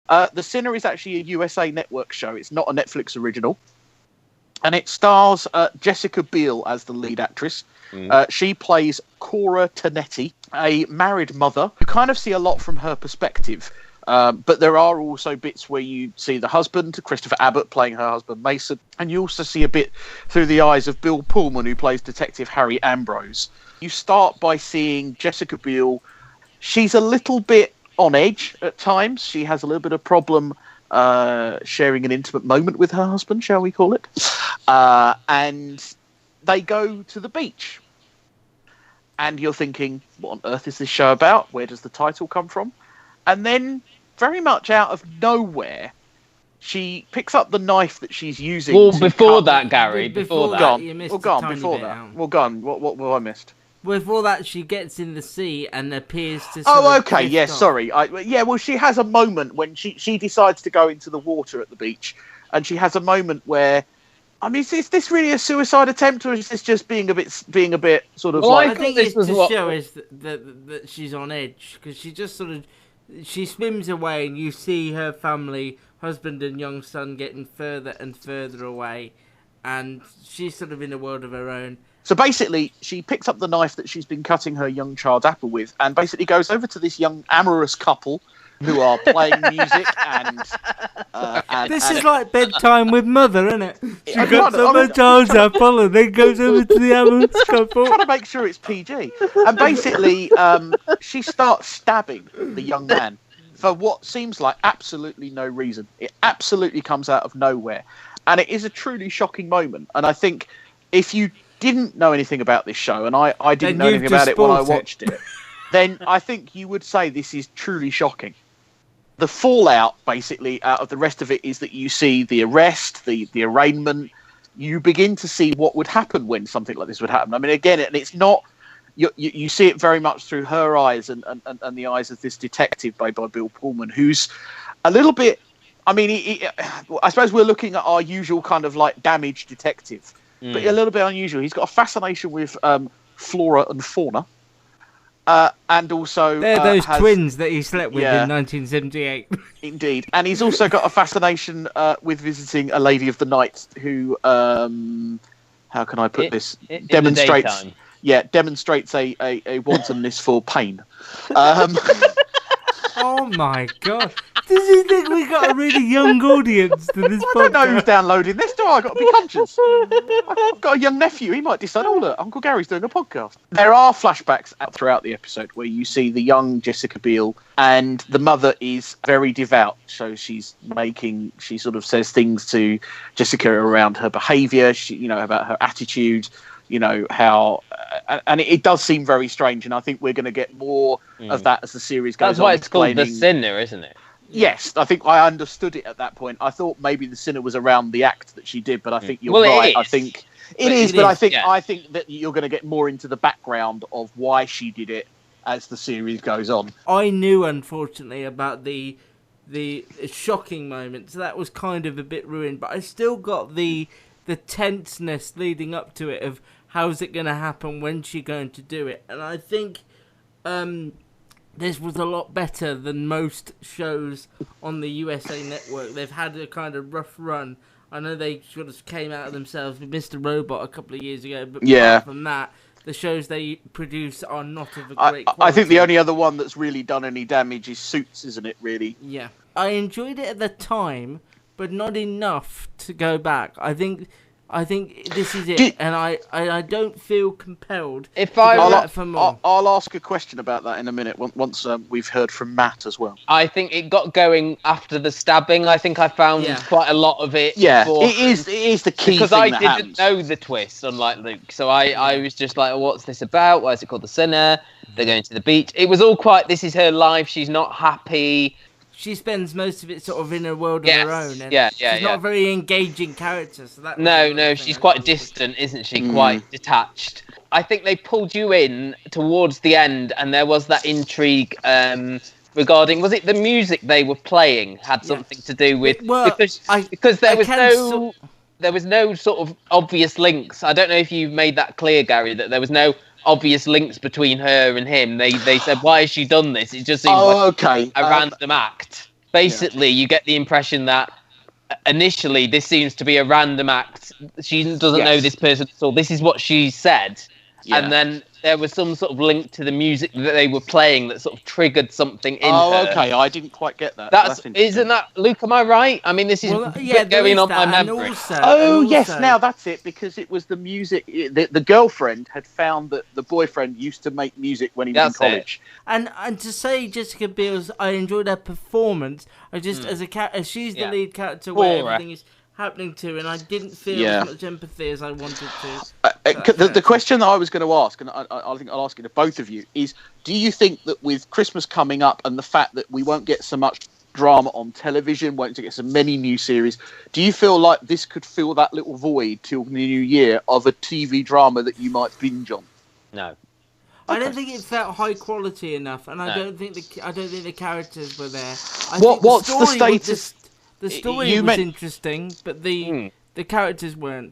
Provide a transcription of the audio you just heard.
The Sinner is actually a USA Network show. It's not a Netflix original. And it stars Jessica Biel as the lead actress. She plays Cora Tanetti, a married mother. You kind of see a lot from her perspective. But there are also bits where you see the husband, Christopher Abbott, playing her husband, Mason. And you also see a bit through the eyes of Bill Pullman, who plays Detective Harry Ambrose. You start by seeing Jessica Biel. She's a little bit on edge at times. She has a little bit of problem sharing an intimate moment with her husband, shall we call it. And they go to the beach. And you're thinking, what on earth is this show about? Where does the title come from? And then, very much out of nowhere, she picks up the knife that she's using. Well, before that, Gary. Before that. You missed before that. Well, gone. What I missed? Before that, she gets in the sea and appears to... okay, yeah, sorry. Well, she has a moment when she decides to go into the water at the beach, and she has a moment where... I mean, is this really a suicide attempt, or is this just being a bit sort of I think it's to show us that she's on edge, because she just sort of... She swims away, and you see her family, husband and young son, getting further and further away, and she's sort of in a world of her own. So basically, she picks up the knife that she's been cutting her young child apple with, and basically goes over to this young amorous couple who are playing music and this is like bedtime with mother, isn't it? She got her child's apple and then goes over to the amorous couple. I'm trying to make sure it's PG. And basically, she starts stabbing the young man for what seems like absolutely no reason. It absolutely comes out of nowhere, and it is a truly shocking moment. And I think if you didn't know anything about this show, and I didn't know anything about it when I watched it, then I think you would say this is truly shocking. The fallout, basically, out of the rest of it is that you see the arrest, the arraignment. You begin to see what would happen when something like this would happen. I mean, again, and it's not... You see it very much through her eyes and the eyes of this detective by Bill Pullman, who's a little bit... I mean, I suppose we're looking at our usual kind of like damaged detective, but a little bit unusual. He's got a fascination with flora and fauna. And also... They're those twins that he slept with in 1978. Indeed. And he's also got a fascination with visiting a lady of the night who, how can I put this? Demonstrates a wantonness for pain. Oh my god. Does he think we got a really young audience to this podcast? I don't know who's downloading this, do I? I've got to be conscious. I've got a young nephew. He might decide, oh, look, Uncle Gary's doing a podcast. There are flashbacks throughout the episode where you see the young Jessica Biel, and the mother is very devout. So she sort of says things to Jessica around her behaviour, about her attitude, how... and it does seem very strange, and I think we're going to get more of that as the series goes on. That's why it's called The Sinner, isn't it? Yes, I think I understood it at that point. I thought maybe The Sinner was around the act that she did, but I think you're right. I think it is, but I think that you're going to get more into the background of why she did it as the series goes on. I knew, unfortunately, about the shocking moment, so that was kind of a bit ruined, but I still got the tenseness leading up to it of how's it going to happen, when's she going to do it, and I think this was a lot better than most shows on the USA Network. They've had a kind of rough run. I know they sort of came out of themselves with Mr. Robot a couple of years ago, but apart from that, the shows they produce are not of a great quality. I think the only other one that's really done any damage is Suits, isn't it, really? Yeah. I enjoyed it at the time, but not enough to go back. I think this is it, and I don't feel compelled to go back for more. I'll ask a question about that in a minute, once we've heard from Matt as well. I think it got going after the stabbing. I think I found quite a lot it is the key because thing I didn't know the twist, unlike Luke. So I was just like, what's this about? Why is it called The Sinner? They're going to the beach. It was all quite, this is her life, she's not happy. She spends most of it sort of in a world of her own. And she's not a very engaging character. So that no, she's quite distant, isn't she? Quite detached. I think they pulled you in towards the end, and there was that intrigue regarding, was it the music they were playing had something to do with... Well, because there was no sort of obvious links. I don't know if you made that clear, Gary, that there was no obvious links between her and him. They said, why has she done this? It just seems a random act. basically you get the impression that initially this seems to be a random act. She doesn't know this person at all. This is what she said. And then there was some sort of link to the music that they were playing that sort of triggered something in her. Oh, okay. I didn't quite get that. Isn't that, Luke, am I right? I mean, this is going on my memory. Yes, now that's it, because it was the music. The girlfriend had found that the boyfriend used to make music when he was in college. And to say Jessica Biel's, I enjoyed her performance. I just, as she's the lead character where everything is happening to, and I didn't feel as much empathy as I wanted to. The question that I was going to ask, and I think I'll ask it to both of you, is: do you think that with Christmas coming up and the fact that we won't get so much drama on television, won't get so many new series, do you feel like this could fill that little void till the new year of a TV drama that you might binge on? No. I don't think it felt high quality enough, and I don't think the characters were there. What's the status? The story was interesting, but the characters weren't.